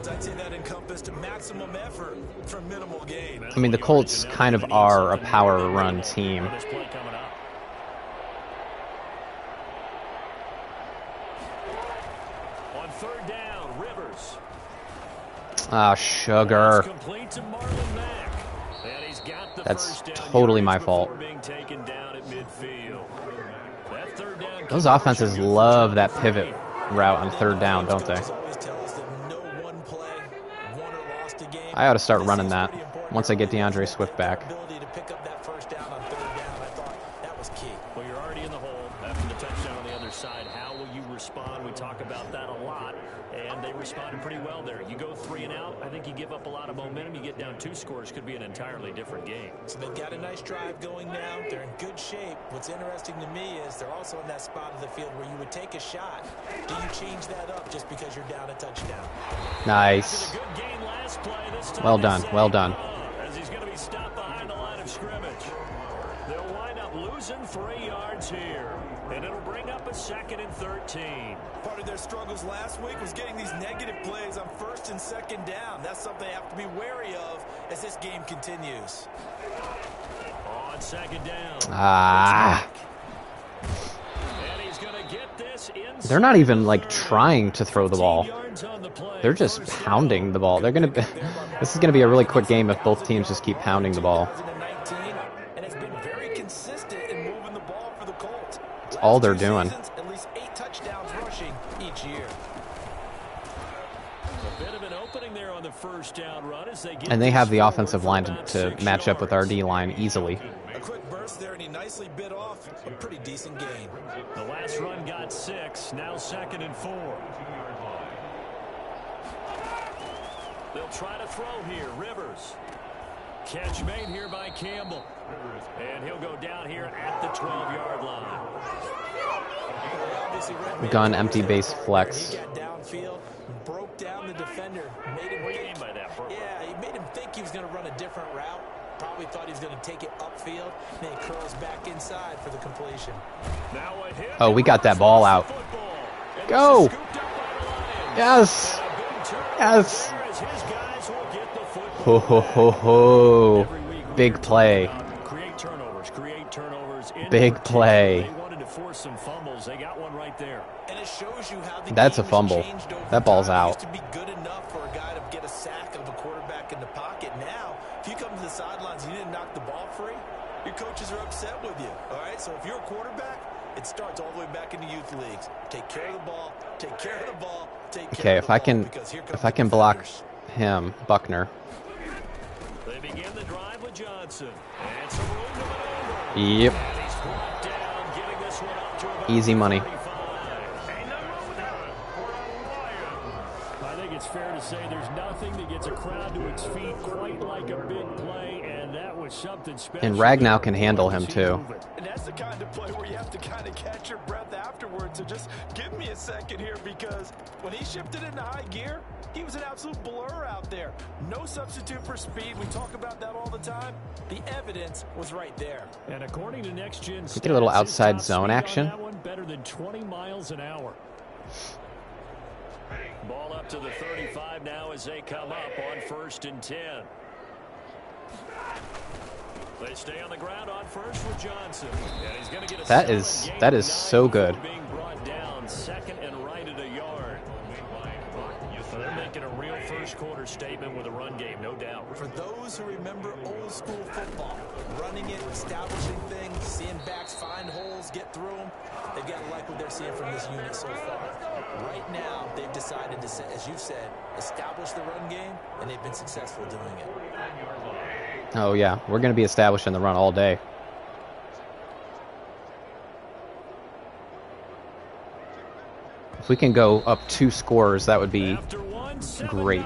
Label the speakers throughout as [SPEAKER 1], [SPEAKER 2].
[SPEAKER 1] I'd say that encompassed maximum effort for minimal gain.
[SPEAKER 2] I mean, the Colts kind of are a power run team.
[SPEAKER 3] On third down, Rivers.
[SPEAKER 2] Ah, sugar. That's totally my fault. Those offenses love that pivot route on third down, don't they? I ought to start running that once I get DeAndre Swift back.
[SPEAKER 3] Well, you're already in the hole after the touchdown on the other side. How will you respond? We talk about that a lot, and they responded pretty well there. You go 3 and out, I think you give up a lot of momentum. You get down 2 scores, could be an entirely different game.
[SPEAKER 1] So they've got a nice drive going now. They're in good shape. What's interesting to me is they're also in that spot of the field where you would take a shot. Do you change that up just because you're down a touchdown?
[SPEAKER 2] Nice. Well done. Well done.
[SPEAKER 3] As he's going to be stopped behind the line of scrimmage. They'll wind up losing 3 yards here. And it'll bring up a 2nd and 13.
[SPEAKER 1] Part of their struggles last week was getting these negative plays on 1st and 2nd down. That's something they have to be wary of as this game continues.
[SPEAKER 3] On 2nd down.
[SPEAKER 2] Ah.
[SPEAKER 3] And he's going to get this inside.
[SPEAKER 2] They're not even, like, trying to throw the ball. They're just pounding the ball. They're going to. This is going to be a really quick game if both teams just keep pounding the ball.
[SPEAKER 1] And it's been very consistent in moving the ball for the Colts.
[SPEAKER 2] That's all they're doing.
[SPEAKER 1] At least 8 touchdowns rushing each year.
[SPEAKER 3] A bit of an opening there on the first down run as they get.
[SPEAKER 2] And they have the offensive line to match up with our D line easily.
[SPEAKER 1] A quick burst there, and he nicely bit off a pretty decent gain.
[SPEAKER 3] The last run got 6. Now 2nd and 4. They'll try to throw here. Rivers. Catch made here by Campbell. And he'll go down here at the 12-yard line.
[SPEAKER 2] Gun, empty base, flex.
[SPEAKER 1] He got downfield, broke down the defender. Made him think,
[SPEAKER 3] by that,
[SPEAKER 1] yeah, he made him think he was going to run a different route. Probably thought he was going to take it upfield. Then he curls back inside for the completion.
[SPEAKER 2] Oh, we got that ball out. Go! Yes! Yes! Ho ho ho ho! Big play.
[SPEAKER 3] Create turnovers.
[SPEAKER 2] Big play.
[SPEAKER 3] They wanted to force some fumbles. They got one right there.
[SPEAKER 1] And it shows you how the
[SPEAKER 2] That's
[SPEAKER 1] game
[SPEAKER 2] a fumble.
[SPEAKER 1] has changed over
[SPEAKER 2] That ball's
[SPEAKER 1] time. It
[SPEAKER 2] out.
[SPEAKER 1] used to be good enough for a guy to get a sack of a quarterback in the pocket. Now, if you come to the sidelines and you didn't knock the ball free, your coaches are upset with you. All right, so if you're a quarterback, it starts all the way back in the youth leagues. Take care of the ball. Take care of the ball. Take care
[SPEAKER 2] Okay,
[SPEAKER 1] of the ball,
[SPEAKER 2] if I can block him, Buckner.
[SPEAKER 3] They begin the drive with Johnson. And some room to maneuver.
[SPEAKER 2] Yep.
[SPEAKER 3] And he's brought down, getting this one up to about
[SPEAKER 2] Easy money.
[SPEAKER 3] 35. I think it's fair to say there's nothing that gets a crowd to its feet quite like a big play, and that was something special.
[SPEAKER 2] And Ragnow can handle him too.
[SPEAKER 1] And that's the kind of play where you have to kind of catch your breath afterwards. So just give me a second here, because when he shifted into high gear, he was an absolute blur out there. No substitute for speed. We talk about that all the time. The evidence was right there.
[SPEAKER 3] And according to Next Gen,
[SPEAKER 2] We get a little outside zone action.
[SPEAKER 3] that one better than 20 miles an hour. Ball up to the 35 now as they come up on 1st and 10. They stay on the ground on first with Johnson. And he's going to get a
[SPEAKER 2] That is so good.
[SPEAKER 3] being brought down 2nd and right at a yard. They're making a real first quarter statement with a run game, no doubt.
[SPEAKER 1] For those who remember old school football, running it, establishing things, seeing backs find holes, get through them, they've got to like what they're seeing from this unit so far. Right now, they've decided to, as you said, establish the run game, and they've been successful doing it.
[SPEAKER 2] Oh yeah, we're going to be establishing the run all day. If we can go up 2 scores, that would be great.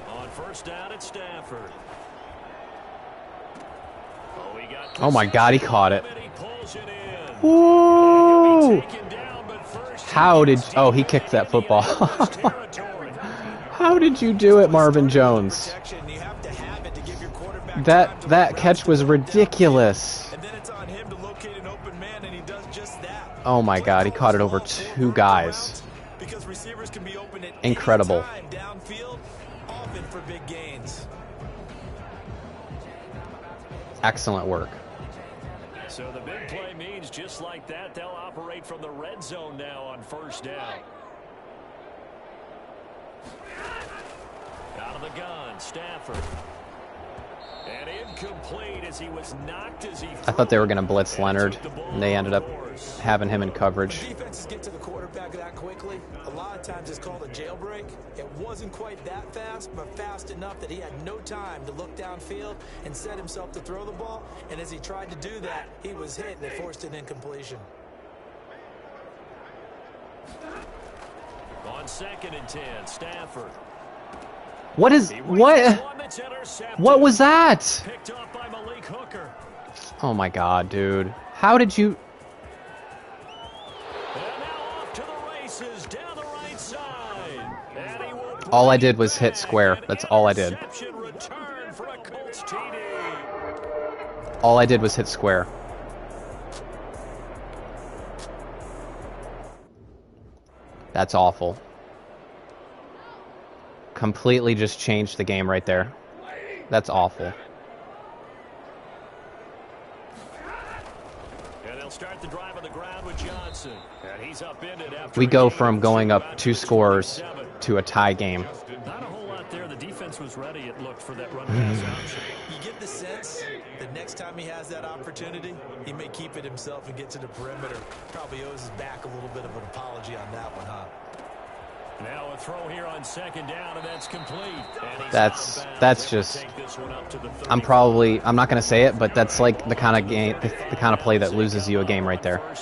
[SPEAKER 3] On first down at Stafford.
[SPEAKER 2] Oh my God, he caught it.
[SPEAKER 3] He pulls it in.
[SPEAKER 2] Woo! How did... Oh, he kicked that football. How did you do it, Marvin Jones? That catch was ridiculous. Oh my God, he caught it over 2 guys. Incredible. Excellent work.
[SPEAKER 3] So the big play means just like that, they'll operate from the red zone now on first down. Out of the gun, Stafford. And incomplete as he was knocked as he...
[SPEAKER 2] I thought they were going to blitz Leonard, and they ended up having him in coverage.
[SPEAKER 1] Defenses get to the quarterback that quickly. A lot of times it's called a jailbreak. It wasn't quite that fast, but fast enough that he had no time to look downfield and set himself to throw the ball. And as he tried to do that, he was hit and they forced an incompletion.
[SPEAKER 3] On 2nd and 10, Stafford.
[SPEAKER 2] What was that?
[SPEAKER 3] Picked off by Malik Hooker.
[SPEAKER 2] Oh my God, dude. How did you...
[SPEAKER 3] And now off to the races down the right side.
[SPEAKER 2] All I did was hit square. That's all I did.
[SPEAKER 3] Return for a Colts TD.
[SPEAKER 2] All I did was hit square. That's awful. Completely just changed the game right there. That's awful.
[SPEAKER 3] And they'll start the drive on the ground with Johnson. And he's upended after
[SPEAKER 2] We go from going up 2 scores to a tie game.
[SPEAKER 3] Not a whole lot there. The defense was ready, it looked, for that run pass option.
[SPEAKER 1] You get the sense that next time he has that opportunity, he may keep it himself and get to the perimeter. Probably owes his back a little bit of an apology on that one, huh?
[SPEAKER 3] Now a throw here on 2nd down, and that's complete. And
[SPEAKER 2] That's just... I'm not going to say it, but that's like the kind of game, the kind of play that loses you a game right there.
[SPEAKER 1] I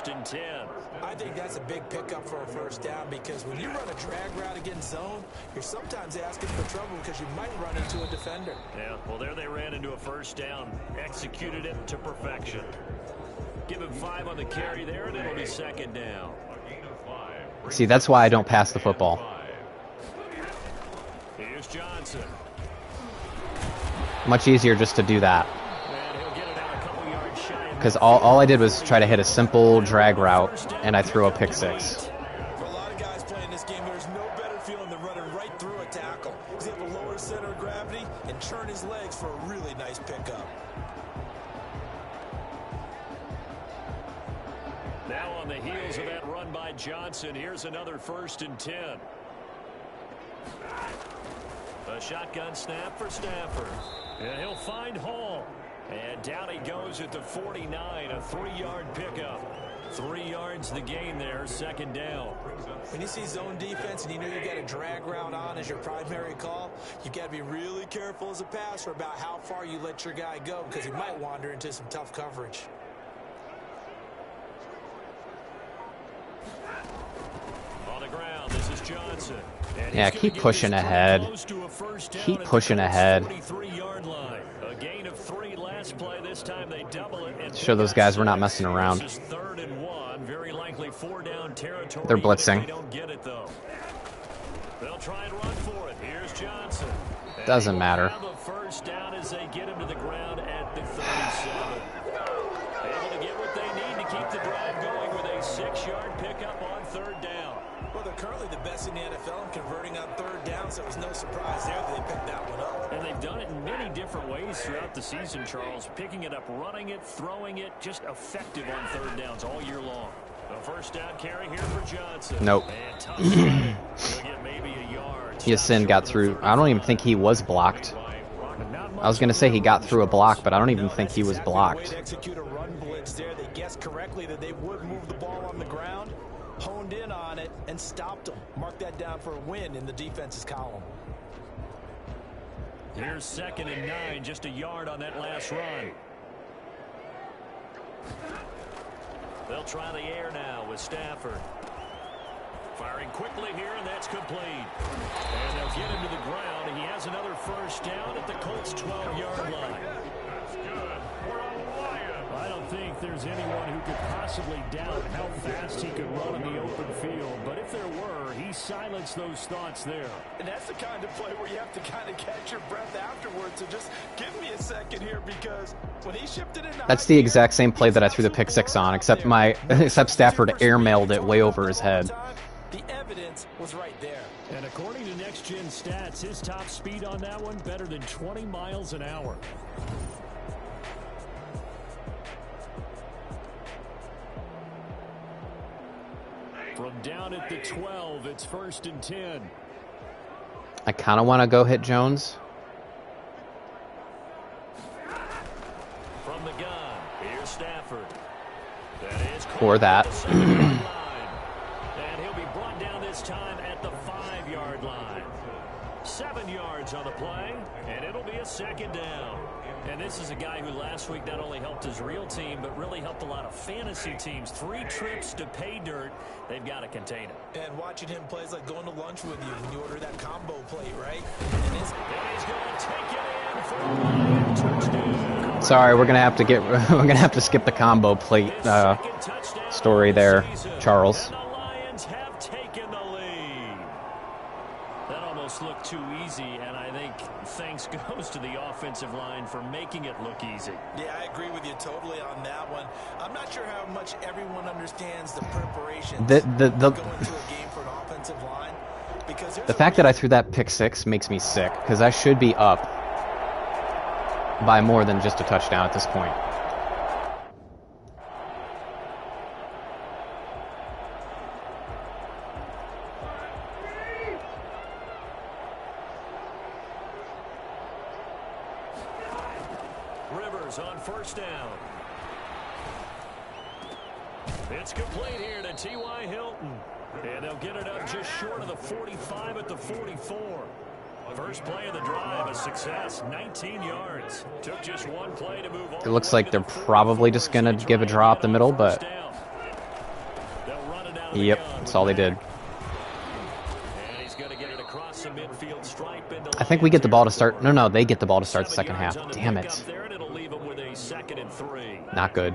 [SPEAKER 1] think that's a big pickup for a first down, because when you run a drag route against zone, you're sometimes asking for trouble because you might run into a defender.
[SPEAKER 3] Yeah, well, there they ran into a first down, executed it to perfection. Give him 5 on the carry there, and it'll be 2nd down.
[SPEAKER 2] See, that's why I don't pass the football.
[SPEAKER 3] Here's Johnson.
[SPEAKER 2] Much easier just to do that. Because all I did was try to hit a simple drag route, and I threw a pick 6.
[SPEAKER 1] For a lot of guys playing this game, there's no better feeling than running right through a tackle. He's able to lower center of gravity and churn his legs for a really nice pickup.
[SPEAKER 3] Now on the heels of that run by Johnson, here's another 1st and 10. A shotgun snap for Stafford. And he'll find Hall. And down he goes at the 49, a 3-yard pickup. 3 yards the gain there, 2nd down.
[SPEAKER 1] When you see zone defense and you know you got a drag route on as your primary call, you got to be really careful as a passer about how far you let your guy go, because he might wander into some tough coverage.
[SPEAKER 3] On the ground, this is Johnson.
[SPEAKER 2] Yeah, keep pushing ahead. Keep pushing ahead.
[SPEAKER 3] A gain of 3 last play. This time they double it.
[SPEAKER 2] Show those guys we're not messing around.
[SPEAKER 3] This is 3rd and 1. Very likely 4-down territory.
[SPEAKER 2] They're blitzing.
[SPEAKER 3] They don't get it though. They'll try and run for it. Here's Johnson.
[SPEAKER 2] Doesn't matter.
[SPEAKER 3] The first down as they get him to the ground at the 37. Able to get what they need to keep the drive going with a 6-yard pickup on 3rd down.
[SPEAKER 1] Well, they're currently the best in the NFL in converting on 3rd down, so it was no surprise there that they picked that one up.
[SPEAKER 3] And they've done it in many different ways throughout the season, Charles. Picking it up, running it, throwing it, just effective on 3rd downs all year long. A 1st down carry here for Johnson.
[SPEAKER 2] Nope.
[SPEAKER 3] Get maybe a yard.
[SPEAKER 2] Yasin got through. I don't even think he was blocked. I was going to say he got through a block, but I don't even think he was blocked.
[SPEAKER 1] Execute a run blitz there. They guessed correctly that they would move the ball on the ground, honed in on it, and stopped them. Mark that down for a win in the defense's column.
[SPEAKER 3] Here's 2nd and 9, just a yard on that last run. They'll try the air now with Stafford. Firing quickly here, and that's complete. And they'll get him to the ground. He has another 1st down at the Colts' 12-yard line. I don't don't think there's anyone who could possibly doubt how fast he could run in the open field. But if there were, he silenced those thoughts there.
[SPEAKER 1] And that's the kind of play where you have to kind of catch your breath afterwards. So just give me a second here, because when he shifted in,
[SPEAKER 2] that's the exact same play that I threw the pick six on, except Stafford airmailed it way over his head.
[SPEAKER 1] The evidence was right there.
[SPEAKER 3] And according to Next Gen Stats, his top speed on that one better than 20 miles an hour. From down at the 12, it's 1st and 10.
[SPEAKER 2] I kind of want to go hit Jones.
[SPEAKER 3] From the gun, here's Stafford. That is
[SPEAKER 2] Or that.
[SPEAKER 3] And he'll be brought down this time at the 5-yard line. 7 yards on the play, and it'll be a 2nd down. And this is a guy who last week not only helped his real team, but really helped a lot of fantasy teams. 3 trips to pay dirt. They've got to contain him.
[SPEAKER 1] And watching him play is like going to lunch with you when you order that combo plate, right? And he's going to take it in for a Lion touchdown.
[SPEAKER 2] Sorry, we're gonna have to skip the combo plate story there, Charles.
[SPEAKER 3] And the Lions have taken the lead. That almost looked too easy, and I think thanks goes to the offensive line for making it look easy.
[SPEAKER 1] Yeah, I agree with you totally on that one. I'm not sure how much everyone understands the preparation going to a game for an offensive line. Because
[SPEAKER 2] the fact that I threw that pick six makes me sick, because I should be up by more than just a touchdown at this point.
[SPEAKER 3] Rivers on 1st down. It's complete here to T.Y. Hilton. And they'll get it up just short of the 45 at the 44. First play of the drive, a success, 19 yards. Took just one play to move on.
[SPEAKER 2] It looks like they're probably just going to give a draw up the middle, but yep, that's all they did. I think we get the ball to start. No, they get the ball to start the second half. Damn it. Not good.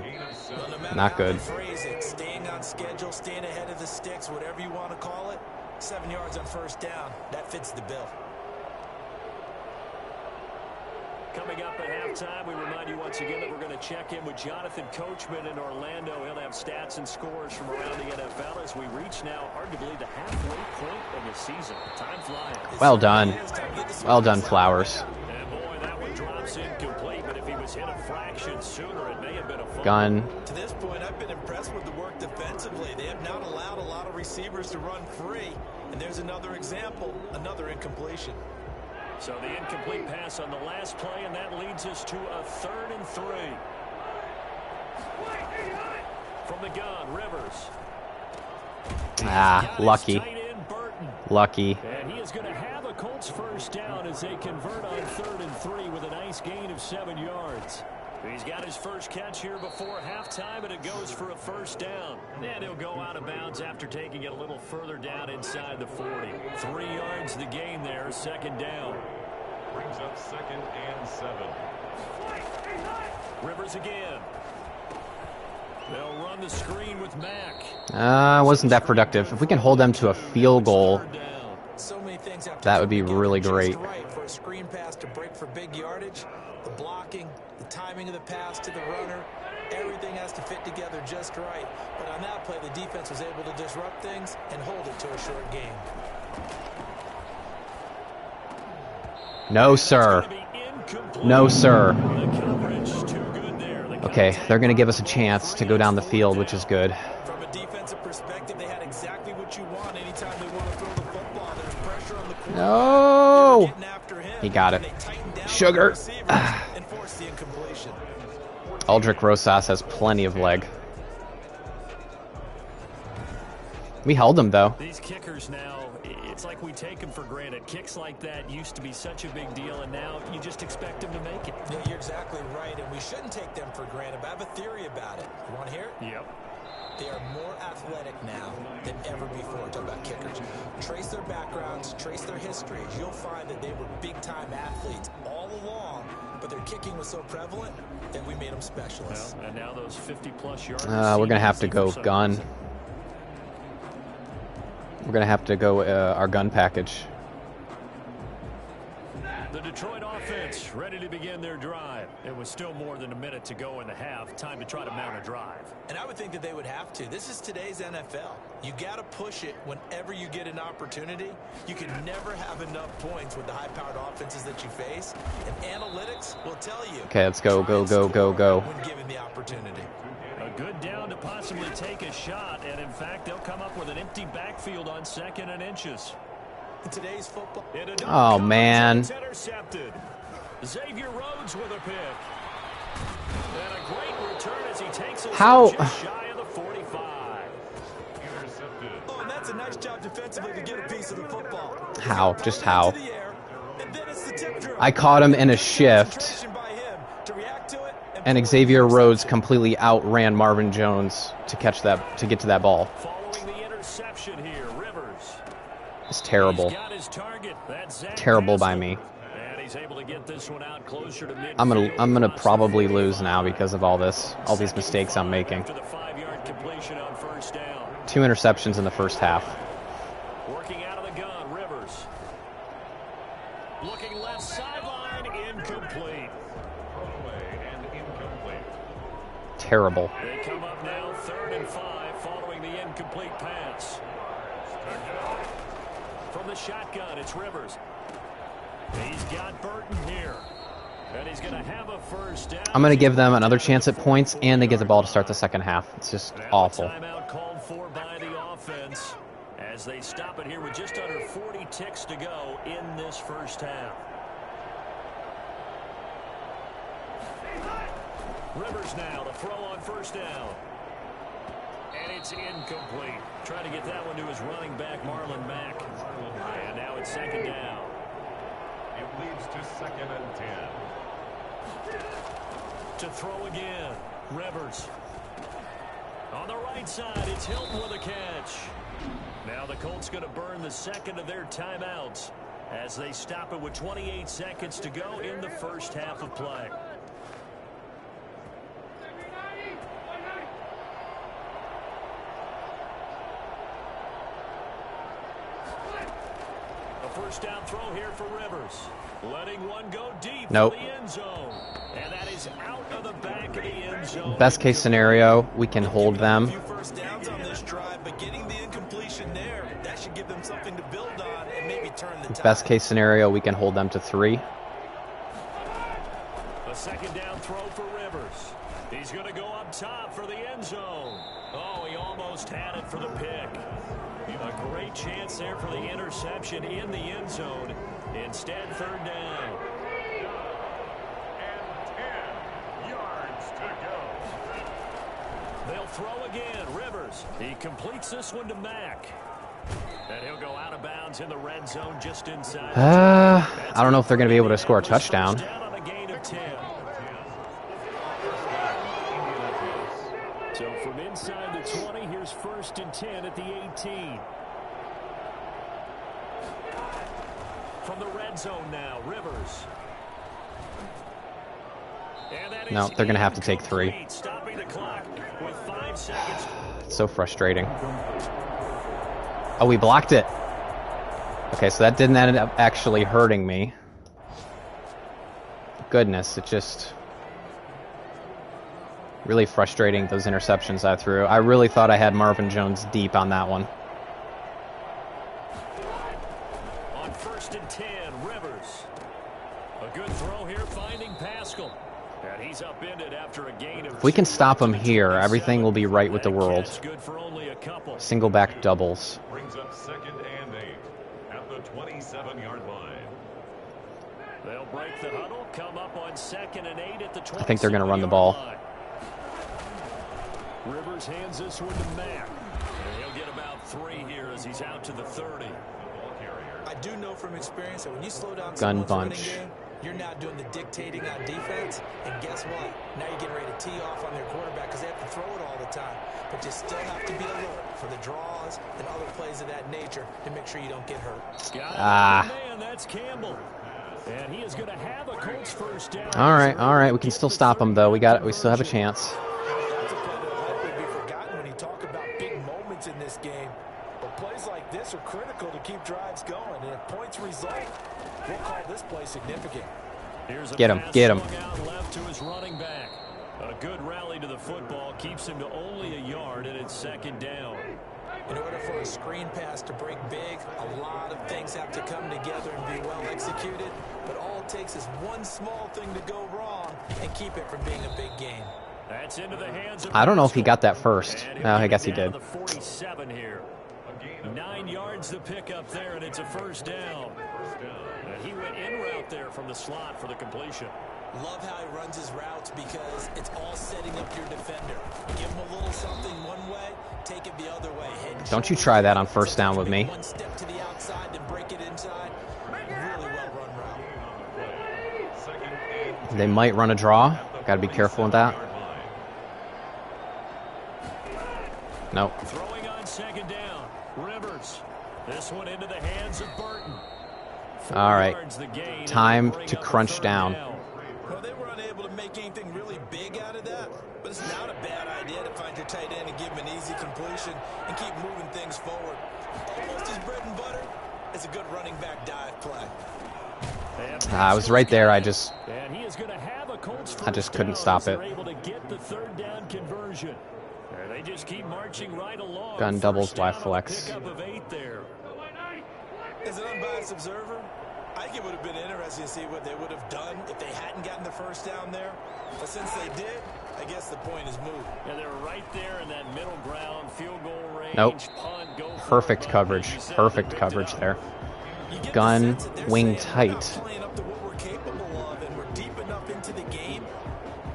[SPEAKER 2] Not good.
[SPEAKER 1] Staying on schedule, staying ahead of the sticks, whatever you want to call it. 7 yards on 1st down. That fits the bill.
[SPEAKER 3] Coming up at halftime, we remind you once again that we're going to check in with Jonathan Coachman in Orlando. He'll have stats and scores from around the NFL as we reach now arguably the halfway point of the season. Time flying.
[SPEAKER 2] Well done. Well done, Flowers.
[SPEAKER 3] And boy, that one drops incomplete, but if he was hit a fraction sooner, it may have been a fumble.
[SPEAKER 2] Gun.
[SPEAKER 1] To this point, I've been impressed with the work defensively. They have not allowed a lot of receivers to run free. And there's another example, another incompletion.
[SPEAKER 3] So the incomplete pass on the last play, and that leads us to a 3rd and 3. From the gun, Rivers.
[SPEAKER 2] Ah, lucky. Lucky.
[SPEAKER 3] And he is going to have a Colts 1st down as they convert on 3rd and 3 with a nice gain of 7 yards. He's got his first catch here before halftime, and it goes for a 1st down. And he'll go out of bounds after taking it a little further down inside the 40. 3 yards the gain there, 2nd down.
[SPEAKER 4] Brings up 2nd and 7.
[SPEAKER 3] Rivers again. They'll run the screen with Mack.
[SPEAKER 2] Wasn't that productive. If we can hold them to a field goal, that would be really great.
[SPEAKER 1] For a screen pass to break for big yardage, the blocking, the timing of the pass to the runner, everything has to fit together just right. But on that play, the defense was able to disrupt things and hold it to a short game.
[SPEAKER 2] No, sir. No, sir. Okay, they're going to give us a chance to go down the field, which is good.
[SPEAKER 1] From a defensive perspective, they had exactly what you want anytime they want to throw the football. There's pressure on the quarterback.
[SPEAKER 2] No! He got it. Sugar.
[SPEAKER 1] And force the incompletion.
[SPEAKER 2] Aldrich Rosas has plenty of leg. We held him, though.
[SPEAKER 3] These kickers now, it's like we take them for granted. Kicks like that used to be such a big deal, and now you just expect them to make it.
[SPEAKER 1] Yeah, you're exactly right, and we shouldn't take them for granted. But I have a theory about it. You want to hear it?
[SPEAKER 3] Yep.
[SPEAKER 1] They are more athletic now than ever before. Talk about kickers. Trace their backgrounds, trace their histories. You'll find that they were big-time athletes all along, but their kicking was so prevalent that we made them specialists.
[SPEAKER 3] Well, and now those 50-plus yards.
[SPEAKER 2] We're going to have to go gun. We're going to have to go our gun package.
[SPEAKER 3] The Detroit offense ready to begin their drive. It was still more than a minute to go in the half. Time to try to mount a drive.
[SPEAKER 1] And I would think that they would have to. This is today's NFL. You got to push it whenever you get an opportunity. You can never have enough points with the high-powered offenses that you face. And analytics will tell you.
[SPEAKER 2] Okay, let's go, go, go, go, go.
[SPEAKER 1] When given the opportunity.
[SPEAKER 3] A good down to possibly take a shot. And, in fact, they'll come up with an empty backfield on 2nd and inches.
[SPEAKER 1] In today's football.
[SPEAKER 2] Oh, man.
[SPEAKER 3] Intercepted. Xavier Rhodes with a pick. And a great return as he takes us just shy of the 45.
[SPEAKER 4] Intercepted.
[SPEAKER 1] Oh, and that's a nice job defensively to get a piece of the football.
[SPEAKER 2] How? Just how?
[SPEAKER 1] And then it's the tip drill.
[SPEAKER 2] I caught him in a shift. And Xavier Rhodes completely outran Marvin Jones to catch that, to get to that ball.
[SPEAKER 3] Following the interception here, Rivers.
[SPEAKER 2] It's terrible. Terrible by me.
[SPEAKER 3] And he's able to get this one out closer to midfield.
[SPEAKER 2] I'm gonna probably lose now because of all these mistakes I'm making.
[SPEAKER 3] After the 5-yard completion on 1st down.
[SPEAKER 2] 2 interceptions in the first half.
[SPEAKER 3] Working out of the gun, Rivers. Looking left sideline, incomplete.
[SPEAKER 4] Throwaway and incomplete.
[SPEAKER 2] Terrible.
[SPEAKER 3] They come up now 3rd and 5 following the incomplete pass. From the shotgun, it's Rivers. He's got Burton here. And he's going to have a 1st down.
[SPEAKER 2] I'm going to give them another chance at points, and they get the ball to start the second half. It's just awful.
[SPEAKER 3] Timeout called for by the offense as they stop it here with just under 40 ticks to go in this first half. Rivers now to throw on 1st down. And it's incomplete. Trying to get that one to his running back, Marlon Mack. And now it's 2nd down.
[SPEAKER 4] It leads to 2nd and 10.
[SPEAKER 3] To throw again, Rivers. On the right side, it's Hilton with a catch. Now the Colts going to burn the 2nd of their timeouts as they stop it with 28 seconds to go in the first half of play. First down throw here for Rivers. Letting one go deep
[SPEAKER 2] nope.
[SPEAKER 3] For the end zone. And that is out of the back of the end zone.
[SPEAKER 2] Best case scenario, we can hold them.
[SPEAKER 1] A few first downs on this drive, but getting the incompletion there, that should give them something to build on and maybe turn the tide.
[SPEAKER 2] Best case scenario, we can hold them to 3.
[SPEAKER 3] A 2nd down throw for Rivers. He's going to go up top for the end zone. Oh, he almost had it for the pick. A great chance there for the interception in the end zone. Instead, 3rd down.
[SPEAKER 4] And 10 yards to go.
[SPEAKER 3] They'll throw again. Rivers. He completes this one to Mack. And he'll go out of bounds in the red zone just inside.
[SPEAKER 2] I don't know if they're going to be able to score a touchdown.
[SPEAKER 3] Down on a gain of 10. So from inside the 20, here's 1st and 10 at the 18. From the red zone now, Rivers.
[SPEAKER 2] No, they're going to have to take 3.
[SPEAKER 3] Stopping the clock with 5 seconds.
[SPEAKER 2] It's so frustrating. Oh, we blocked it. Okay, so that didn't end up actually hurting me. Goodness, it just... really frustrating, those interceptions I threw. I really thought I had Marvin Jones deep on that one.
[SPEAKER 3] On 1st and 10, Rivers. A good throw here, finding Pascal. And he's upended after a gain of...
[SPEAKER 2] If we can stop him here, everything will be right with the world.
[SPEAKER 3] Good for only a couple.
[SPEAKER 2] Single back doubles.
[SPEAKER 4] Brings up 2nd and 8 at the 27-yard line.
[SPEAKER 3] They'll break the huddle, come up on 2nd and 8 at the 27-yard line.
[SPEAKER 2] I think they're going to run the ball.
[SPEAKER 3] Rivers hands this one to Mack. And he'll get about 3 here as he's out to the 30.
[SPEAKER 1] I do know from experience that when you slow down
[SPEAKER 2] Gun
[SPEAKER 1] someone's
[SPEAKER 2] bunch.
[SPEAKER 1] running game, you're not doing the dictating on defense. And guess what? Now you're getting ready to tee off on their quarterback because they have to throw it all the time. But you still have to be alert for the draws and other plays of that nature to make sure you don't get hurt.
[SPEAKER 3] Man, that's Campbell. And he is going to have a Colts first down.
[SPEAKER 2] All right. We can still stop them, though. We still have a chance.
[SPEAKER 1] That's a play that will likely be forgotten when you talk about big moments in this game. But plays like this are critical to keep drives going. And if points result, we'll call this play significant.
[SPEAKER 2] Get him. Get him.
[SPEAKER 3] Out left to his running back. A good rally to the football keeps him to only a yard, and it's second down.
[SPEAKER 1] In order for a screen pass to break big, a lot of things have to come together and be well executed. But all it takes is one small thing to go wrong and keep it from being a big game.
[SPEAKER 3] That's into the hands of
[SPEAKER 2] I don't know if he got that first. I guess he did.
[SPEAKER 3] The 47 here. 9 yards to pick up there, and it's a first down. And he went in route there from the slot for the completion.
[SPEAKER 1] Love how he runs his routes because it's all setting up your defender. Give him a little something one way, take it the other way.
[SPEAKER 2] Don't you try that on first down with me.
[SPEAKER 1] One step to the outside and break it inside. Really well run route.
[SPEAKER 2] They might run a draw. Got to be careful with that. Nope.
[SPEAKER 3] Throwing on second down. Rivers. This one into the hands of Burton.
[SPEAKER 2] All right. Time to crunch down.
[SPEAKER 1] Well, they were unable to make anything really big out of that, but it's not a bad idea to find your tight end and give him an easy completion and keep moving things forward. Almost his bread and butter is a good running back dive play.
[SPEAKER 2] I was right there. I just couldn't stop it.
[SPEAKER 3] Able to get the third down conversion. They just keep marching right along.
[SPEAKER 2] Gun doubles Y flex.
[SPEAKER 1] As an unbiased observer, I think it would have been interesting to see what they would have done if they hadn't gotten the first down there. But since they did, I guess the point is moved.
[SPEAKER 3] Yeah, they're right there in that middle ground, field goal range.
[SPEAKER 2] Nope.
[SPEAKER 3] Punt, go
[SPEAKER 2] Perfect coverage. Perfect coverage there. Gun wing tight.
[SPEAKER 1] Playing up to what we're capable of, and we're deep enough into the game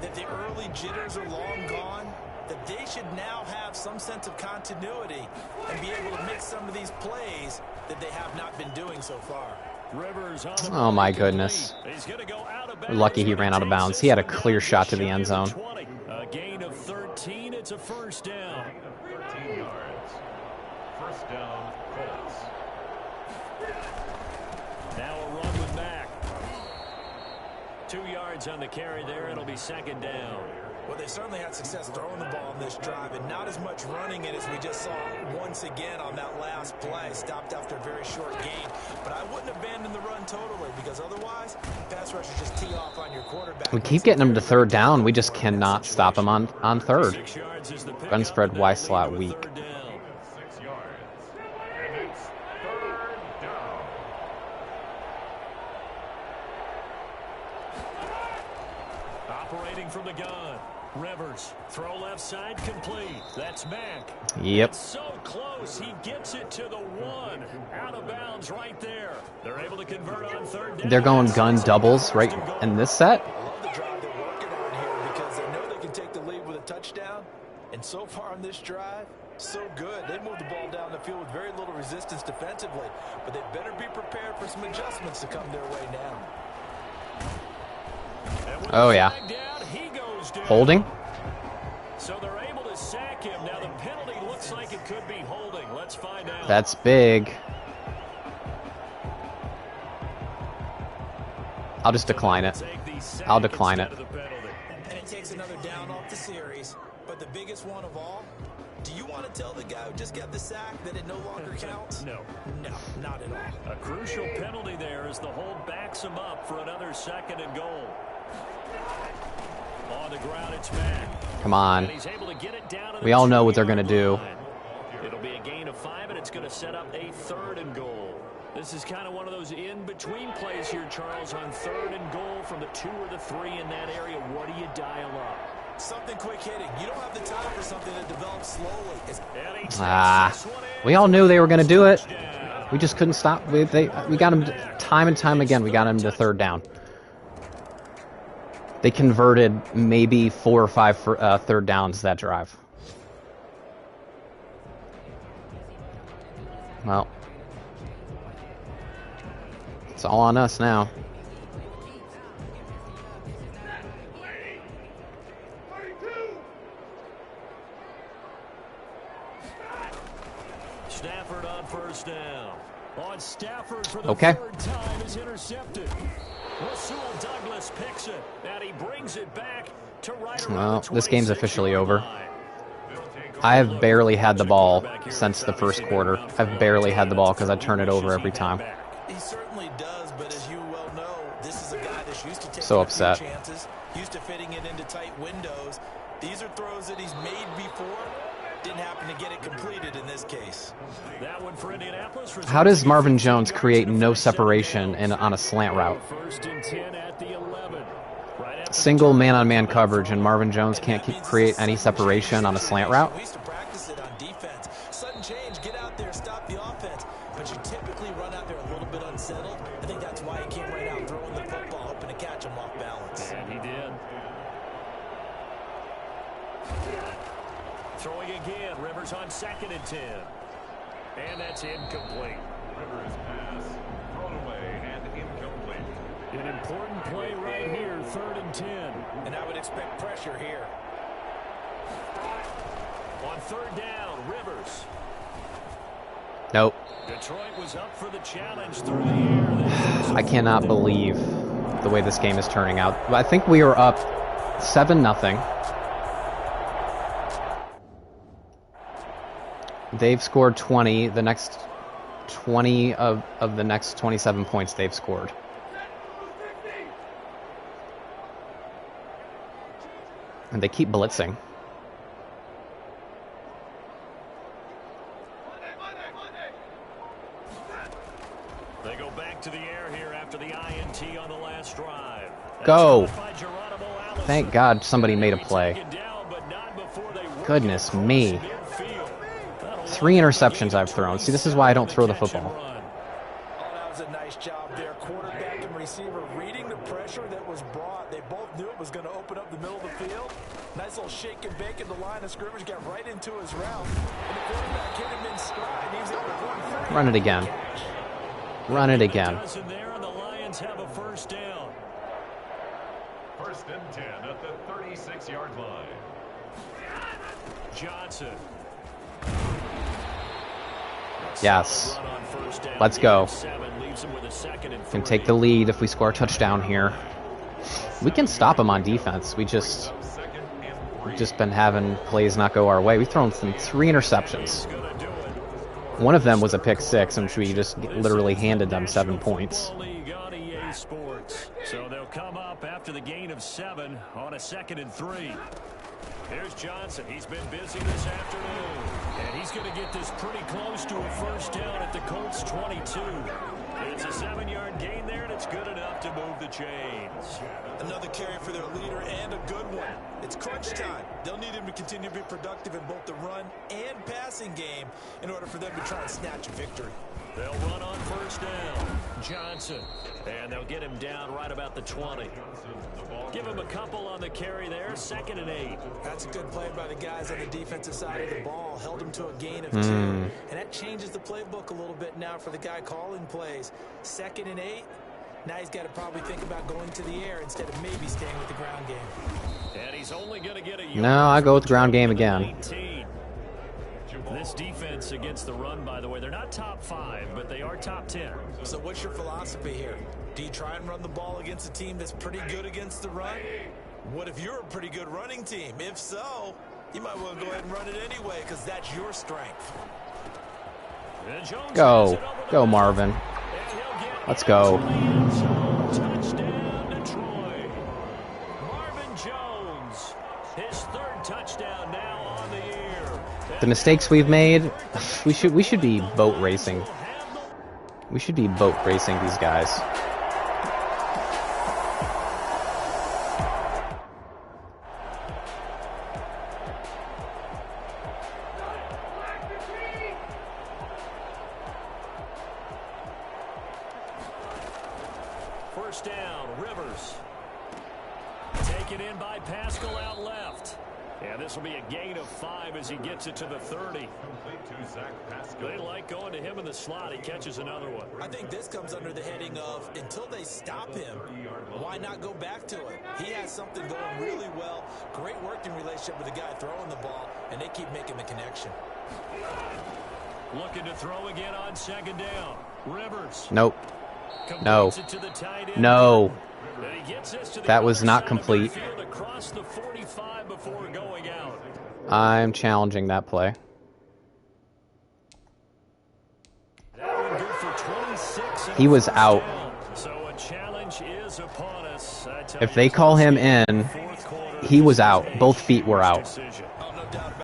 [SPEAKER 1] that the early jitters are long gone, that they should now have some sense of continuity and be able to make some of these plays that they have not been doing so far.
[SPEAKER 2] Oh my goodness. We're lucky he ran out of bounds. He had a clear shot to the end zone.
[SPEAKER 3] A gain of 13, it's a first down.
[SPEAKER 4] 13 yards. First down, Colts.
[SPEAKER 3] Now a run with Mack. 2 yards on the carry there, it'll be second down.
[SPEAKER 1] Well, they certainly had success throwing the ball on this drive, and not as much running it as we just saw once again on that last play. Stopped after a very short gain. But I wouldn't abandon the run totally, because otherwise, pass rushers just tee off on your quarterback.
[SPEAKER 2] We keep getting him to third down. We just cannot stop him on third. Gun spread Y slot weak.
[SPEAKER 4] 6 yards. And it's third down.
[SPEAKER 3] Operating from the gun. Rivers, throw left side, complete. That's Mack.
[SPEAKER 2] Yep.
[SPEAKER 3] It's so close, he gets it to the one. Out of bounds right there. They're able to convert on third down.
[SPEAKER 2] They're going gun doubles right in this set.
[SPEAKER 1] I love the drive they're working on here because they know they can take the lead with a touchdown. And so far on this drive, so good. They moved the ball down the field with very little resistance defensively. But they better be prepared for some adjustments to come their way now.
[SPEAKER 2] Oh, yeah. Holding.
[SPEAKER 3] So they're able to sack him. Now the penalty looks like it could be holding. Let's find out.
[SPEAKER 2] That's big. I'll just decline it. I'll decline it.
[SPEAKER 1] And it takes another down off the series. But the biggest one of all, do you want to tell the guy who just got the sack that it no longer counts?
[SPEAKER 3] No.
[SPEAKER 1] No, not at all.
[SPEAKER 3] A crucial penalty there as the hold backs him up for another second and goal. On the ground, it's Mack.
[SPEAKER 2] Come on.
[SPEAKER 3] And he's able to get it down to
[SPEAKER 2] We all know what they're going to do.
[SPEAKER 3] It'll be a gain of 5, and it's going to set up a third and goal. This is kind of one of those in-between plays here, Charles, on third and goal from the 2 or the 3 in that area. What do you dial up?
[SPEAKER 1] Something quick hitting. You don't have the time for something that develops slowly.
[SPEAKER 2] We all knew they were going to do it. We just couldn't stop. We got him time and time again. We got him to third down. They converted maybe 4 or 5 third downs that drive. Well, it's all on us now.
[SPEAKER 3] Stafford on first down. On Stafford for the
[SPEAKER 2] Okay.
[SPEAKER 3] third time is intercepted. Rasul Douglas picks it, and he brings it back to right around
[SPEAKER 2] Well,
[SPEAKER 3] the
[SPEAKER 2] this game's officially
[SPEAKER 3] 26-yard
[SPEAKER 2] over.
[SPEAKER 3] line.
[SPEAKER 2] I have barely had the ball since the first quarter. I've barely had the ball because I turn it over every time.
[SPEAKER 1] He certainly does, but as you well know, this is a guy that's used to taking
[SPEAKER 2] So
[SPEAKER 1] a few
[SPEAKER 2] upset.
[SPEAKER 1] chances, used to fitting it into tight windows. These are throws that he's made before. Didn't happen to get it completed in this case.
[SPEAKER 3] That one for Indianapolis.
[SPEAKER 2] How does Marvin Jones create no separation on a slant route?
[SPEAKER 3] First and 10 at the 11. Right after
[SPEAKER 2] Single man-on-man coverage, and Marvin Jones can't create any separation on a slant route?
[SPEAKER 1] We used to practice it on defense. Sudden change, get out there, stop the offense. But you typically run out there a little bit unsettled. I think that's why he came right out throwing the football, hoping to catch him off balance.
[SPEAKER 3] And he did. Throwing again. Rivers on 2nd and 10. And that's incomplete.
[SPEAKER 4] Rivers pass, thrown away and incomplete.
[SPEAKER 3] An important play right here, 3rd and 10.
[SPEAKER 1] And I would expect pressure here.
[SPEAKER 3] On 3rd down, Rivers.
[SPEAKER 2] Nope.
[SPEAKER 3] Detroit was up for the challenge through the air.
[SPEAKER 2] I cannot believe the way this game is turning out. I think we are up 7-0. They've scored 20. The next 20 of the next 27 points they've scored. And they keep blitzing.
[SPEAKER 3] They go back to the air here after the INT on the last drive.
[SPEAKER 2] Go. Thank God somebody made a play. Goodness me. 3 interceptions I've thrown. See, this is why I don't throw the football.
[SPEAKER 1] Oh, that was a nice job there. Quarterback and receiver reading the pressure that was brought. They both knew it was going to open up the middle of the field. Nice little shake and bake in the line of scrimmage. Got right into his route. And the quarterback hit him in stride. He was able to run free.
[SPEAKER 2] Run it again. Run it again.
[SPEAKER 3] There, and the Lions have a 1st down.
[SPEAKER 4] 1st and 10 at the 36-yard line.
[SPEAKER 3] Johnson.
[SPEAKER 2] Yes. Let's go. Can take the lead if we score a touchdown here. We can stop them on defense. We've just been having plays not go our way. We've thrown 3 interceptions. One of them was a pick 6, and we just literally handed them 7 points.
[SPEAKER 3] So they'll come up after the gain of 7 on a 2nd and 3. Here's Johnson. He's been busy this afternoon. And he's going to get this pretty close to a 1st down at the Colts 22. It's a 7-yard gain there, and it's good enough to move the chains.
[SPEAKER 1] Another carry for their leader, and a good one. It's crunch time. They'll need him to continue to be productive in both the run and passing game in order for them to try and snatch a victory.
[SPEAKER 3] They'll run on 1st down. Johnson. And they'll get him down right about the 20. Give him a couple on the carry there. 2nd and 8.
[SPEAKER 1] That's a good play by the guys on the defensive side of the ball. Held him to a gain of 2. And that changes the playbook a little bit now for the guy calling plays. 2nd and 8. Now he's got to probably think about going to the air instead of maybe staying with the ground game.
[SPEAKER 3] And he's only going to get a
[SPEAKER 2] No, I go with the ground game again.
[SPEAKER 3] 19. This defense against the run, by the way, they're not top 5, but they are top 10.
[SPEAKER 1] So what's your philosophy here? Do you try and run the ball against a team that's pretty good against the run? What if you're a pretty good running team? If so, you might want to go ahead and run it anyway because that's your strength.
[SPEAKER 2] Go. Go, Marvin. Let's go.
[SPEAKER 3] Touchdown, Detroit. Marvin Jones, his 3rd touchdown now on the year.
[SPEAKER 2] The mistakes we've made, we should be boat racing. We should be boat racing these guys.
[SPEAKER 3] First down, Rivers. Taken in by Pascal out left. And this will be a gain of 5 as he gets it to the 30. They like going to him in the slot. He catches another one.
[SPEAKER 1] I think this comes under the heading of until they stop him, why not go back to it? He has something going really well. Great working relationship with the guy throwing the ball, and they keep making the connection.
[SPEAKER 3] Looking to throw again on 2nd down.
[SPEAKER 2] Nope. No. No. That was not complete. I'm challenging that play. He was out. If they call him in, he was out. Both feet were out.